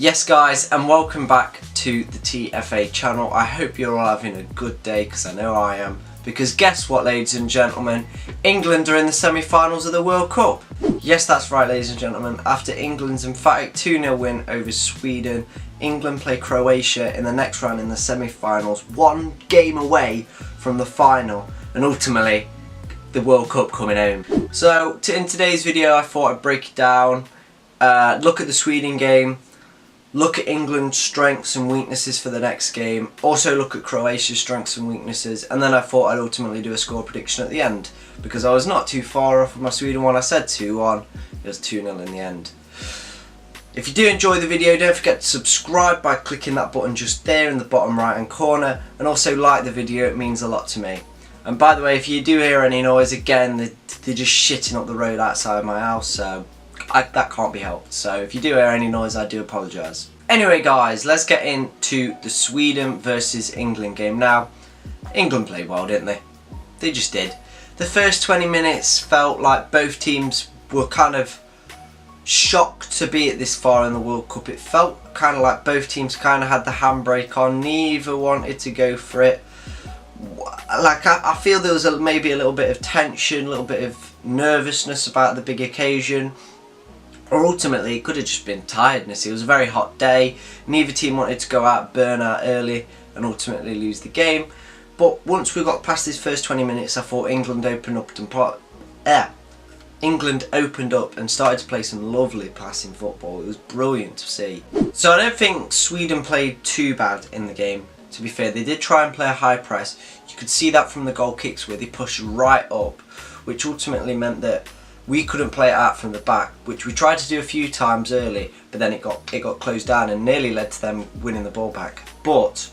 Yes guys, and welcome back to the TFA channel. I hope you're all having a good day, because I know I am. Because guess what, ladies and gentlemen, England are in the semi-finals of the World Cup. Yes, that's right, ladies and gentlemen. After England's emphatic 2-0 win over Sweden, England play Croatia in the next round in the semi-finals, one game away from the final, and ultimately the World Cup coming home. So in today's video I thought I'd break it down, look at the Sweden game, look at England's strengths and weaknesses for the next game, also look at Croatia's strengths and weaknesses, and then I thought I'd ultimately do a score prediction at the end, because I was not too far off of my Sweden one. I said 2-1, it was 2-0 in the end. If you do enjoy the video, don't forget to subscribe by clicking that button just there in the bottom right hand corner, and also like the video, it means a lot to me. And by the way, if you do hear any noise, again, they're just shitting up the road outside my house, so that can't be helped. So if you do hear any noise, I do apologise. Anyway guys, let's get into the Sweden versus England game. Now, England played well, didn't they? They just did. The first 20 minutes felt like both teams were kind of shocked to be at this far in the World Cup. It felt kind of like both teams kind of had the handbrake on. Neither wanted to go for it. Like I feel there was maybe a little bit of tension, a little bit of nervousness about the big occasion. Or ultimately, it could have just been tiredness. It was a very hot day. Neither team wanted to go out, burn out early, and ultimately lose the game. But once we got past this first 20 minutes, I thought England opened up and started to play some lovely passing football. It was brilliant to see. So I don't think Sweden played too bad in the game. To be fair, they did try and play a high press. You could see that from the goal kicks where they pushed right up, which ultimately meant that we couldn't play it out from the back, which we tried to do a few times early, but then it got closed down and nearly led to them winning the ball back. But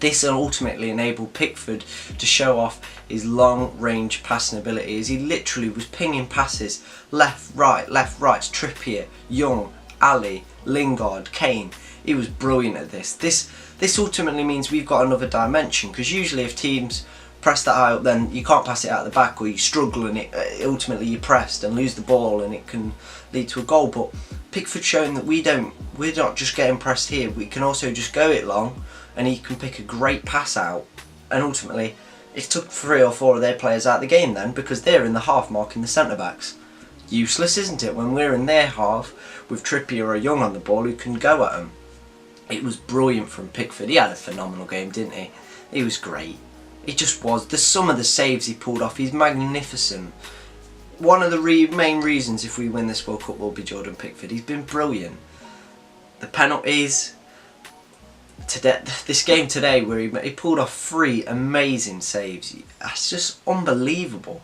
this ultimately enabled Pickford to show off his long-range passing ability, as he literally was pinging passes left, right, to Trippier, Young, Ali, Lingard, Kane. He was brilliant at this. This ultimately means we've got another dimension, because usually if teams press that high up, then you can't pass it out the back, or you struggle and ultimately you pressed and lose the ball and it can lead to a goal. But Pickford's showing that we're not just getting pressed here, we can also just go it long, and he can pick a great pass out, and ultimately it took 3 or 4 of their players out of the game then, because they're in the half marking the centre backs. Useless, isn't it, when we're in their half with Trippier or Young on the ball who can go at them. It was brilliant from Pickford. He had a phenomenal game, didn't he? He was great. It just was. Some of the saves he pulled off, he's magnificent. One of the main reasons if we win this World Cup will be Jordan Pickford. He's been brilliant. The penalties, this game today where he pulled off 3 amazing saves. That's just unbelievable.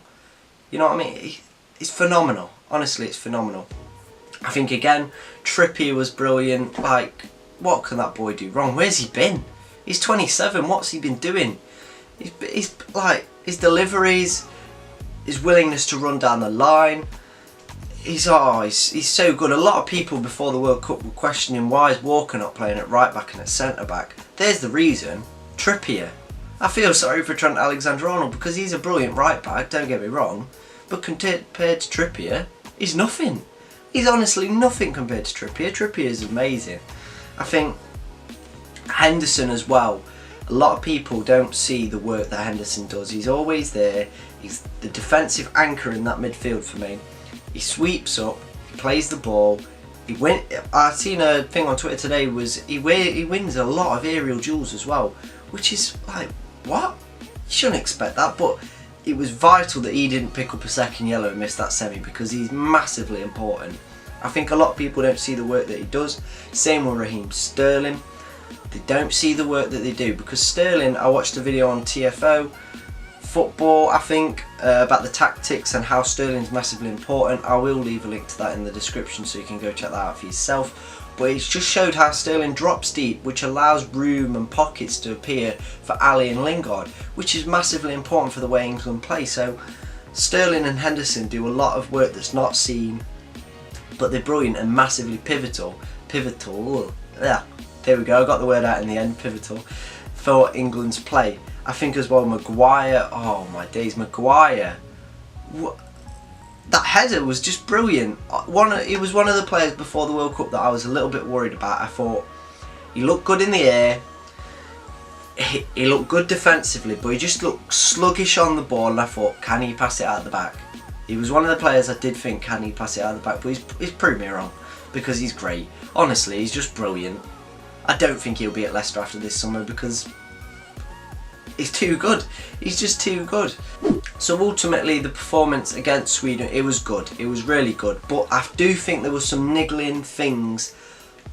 You know what I mean? It's phenomenal. Honestly, it's phenomenal. I think again, Trippier was brilliant. Like, what can that boy do wrong? Where's he been? He's 27. What's he been doing? He's like, his deliveries, his willingness to run down the line, he's so good. A lot of people before the World Cup were questioning why is Walker not playing at right back and at centre back. There's the reason. Trippier. I feel sorry for Trent Alexander-Arnold, because he's a brilliant right back, don't get me wrong, but compared to Trippier, he's nothing. He's honestly nothing compared to Trippier. Trippier is amazing. I think Henderson as well. A lot of people don't see the work that Henderson does. He's always there. He's the defensive anchor in that midfield for me. He sweeps up, he plays the ball. I've seen a thing on Twitter today, was he wins a lot of aerial duels as well, which is like, what? You shouldn't expect that, but it was vital that he didn't pick up a second yellow and miss that semi, because he's massively important. I think a lot of people don't see the work that he does. Same with Raheem Sterling. They don't see the work that they do, because Sterling, I watched a video on TFO Football, I think, about the tactics and how Sterling's massively important. I will leave a link to that in the description so you can go check that out for yourself. But it's just showed how Sterling drops deep, which allows room and pockets to appear for Ali and Lingard, which is massively important for the way England play. So Sterling and Henderson do a lot of work that's not seen, but they're brilliant and massively pivotal. Yeah. There we go, I got the word out in the end, pivotal, for England's play. I think as well, Maguire, oh my days, Maguire. that header was just brilliant. He was one of the players before the World Cup that I was a little bit worried about. I thought he looked good in the air, he looked good defensively, but he just looked sluggish on the ball, and I thought, can he pass it out the back? He was one of the players I did think, can he pass it out the back, but he's proved me wrong, because he's great. Honestly, he's just brilliant. I don't think he'll be at Leicester after this summer because he's too good. He's just too good. So ultimately the performance against Sweden, it was good. It was really good. But I do think there was some niggling things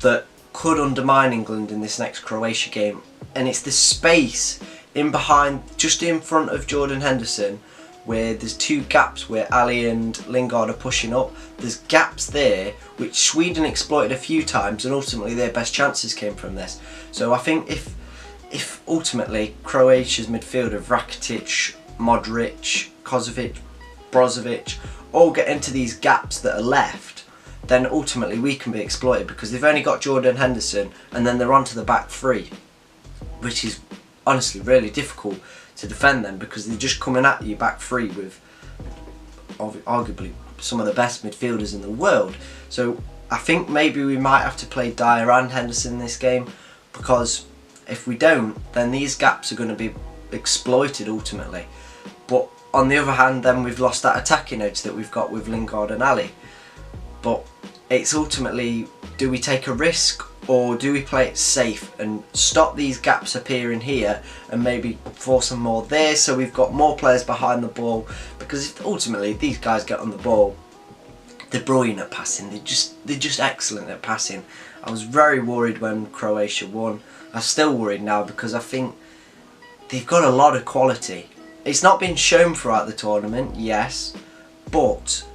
that could undermine England in this next Croatia game. And it's the space in behind, just in front of Jordan Henderson, where there's two gaps where Ali and Lingard are pushing up. There's gaps there which Sweden exploited a few times, and ultimately their best chances came from this. So I think if ultimately Croatia's midfield of Rakitic, Modric, Kozovic, Brozovic all get into these gaps that are left, then ultimately we can be exploited, because they've only got Jordan Henderson and then they're onto the back three, which is honestly really difficult to defend them, because they're just coming at you back three with arguably some of the best midfielders in the world. So I think maybe we might have to play Dyer and Henderson in this game, because if we don't, then these gaps are going to be exploited ultimately. But on the other hand, then we've lost that attacking edge that we've got with Lingard and Ali. But it's ultimately, do we take a risk, or do we play it safe and stop these gaps appearing here and maybe force some more there, so we've got more players behind the ball? Because if ultimately these guys get on the ball, they're brilliant at passing. They're just excellent at passing. I was very worried when Croatia won. I'm still worried now, because I think they've got a lot of quality. It's not been shown throughout the tournament, yes, but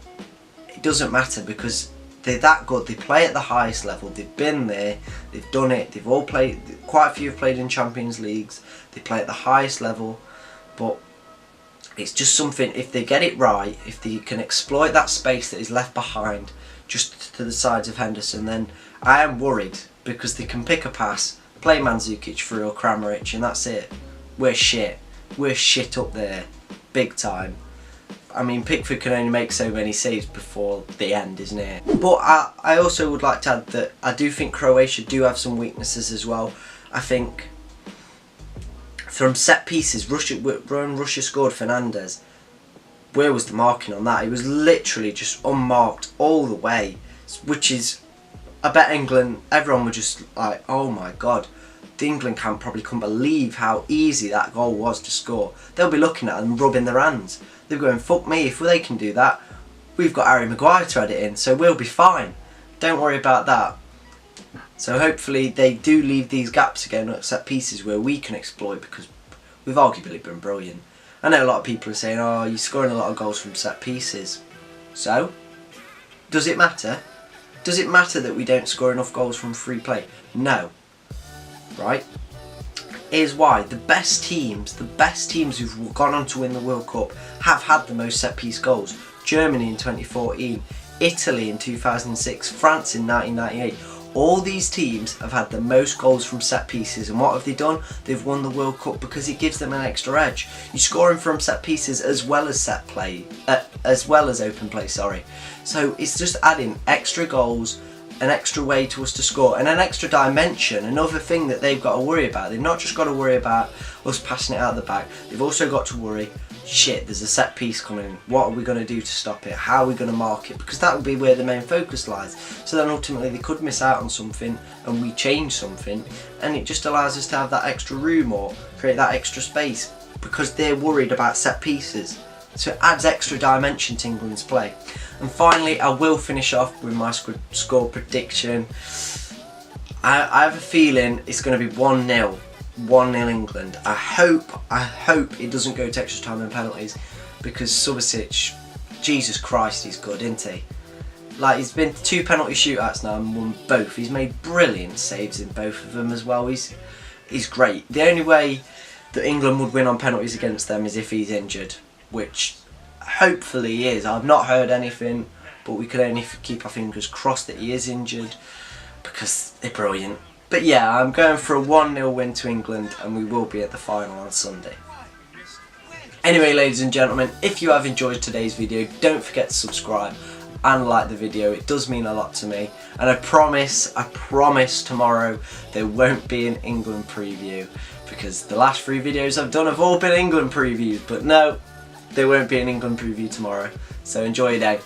it doesn't matter, because they're that good. They play at the highest level. They've been there. They've done it. They've all played. Quite a few have played in Champions Leagues. They play at the highest level. But it's just something, if they get it right, if they can exploit that space that is left behind just to the sides of Henderson, then I am worried, because they can pick a pass, play Mandzukic through or Kramaric, and that's it. We're shit. We're shit up there. Big time. I mean, Pickford can only make so many saves before the end, isn't it? But I also would like to add that I do think Croatia do have some weaknesses as well. I think from set pieces, when Russia scored Fernandes, where was the marking on that? It was literally just unmarked all the way, which is, I bet England, everyone was just like, oh my god. The England camp probably couldn't believe how easy that goal was to score. They'll be looking at it and rubbing their hands. They're going, fuck me, if they can do that, we've got Harry Maguire to add it in, so we'll be fine. Don't worry about that. So hopefully they do leave these gaps again at set pieces where we can exploit, because we've arguably been brilliant. I know a lot of people are saying, oh, you're scoring a lot of goals from set pieces. So, does it matter? Does it matter that we don't score enough goals from free play? No. Right? Here's why. The best teams who've gone on to win the World Cup have had the most set piece goals. Germany in 2014, Italy in 2006, France in 1998. All these teams have had the most goals from set pieces, and what have they done? They've won the World Cup, because it gives them an extra edge. You're scoring from set pieces as well as set play, as well as open play, sorry. So it's just adding extra goals, an extra way to us to score, and an extra dimension, another thing that they've got to worry about. They've not just got to worry about us passing it out the back, they've also got to worry, shit, there's a set piece coming, what are we going to do to stop it, how are we going to mark it, because that would be where the main focus lies. So then ultimately they could miss out on something and we change something, and it just allows us to have that extra room or create that extra space, because they're worried about set pieces. So it adds extra dimension to England's play. And finally, I will finish off with my score prediction. I have a feeling it's going to be 1-0. 1-0 England. I hope it doesn't go to extra time and penalties, because Subasic, Jesus Christ, he's good, isn't he? Like, he's been to 2 penalty shootouts now and won both. He's made brilliant saves in both of them as well. He's great. The only way that England would win on penalties against them is if he's injured, which hopefully he is. I've not heard anything, but we can only keep our fingers crossed that he is injured, because they're brilliant. But yeah, I'm going for a 1-0 win to England, and we will be at the final on Sunday. Anyway, ladies and gentlemen, if you have enjoyed today's video, don't forget to subscribe and like the video. It does mean a lot to me, and I promise tomorrow there won't be an England preview, because the last 3 videos I've done have all been England previews, but no, there won't be an England preview tomorrow. So enjoy your day.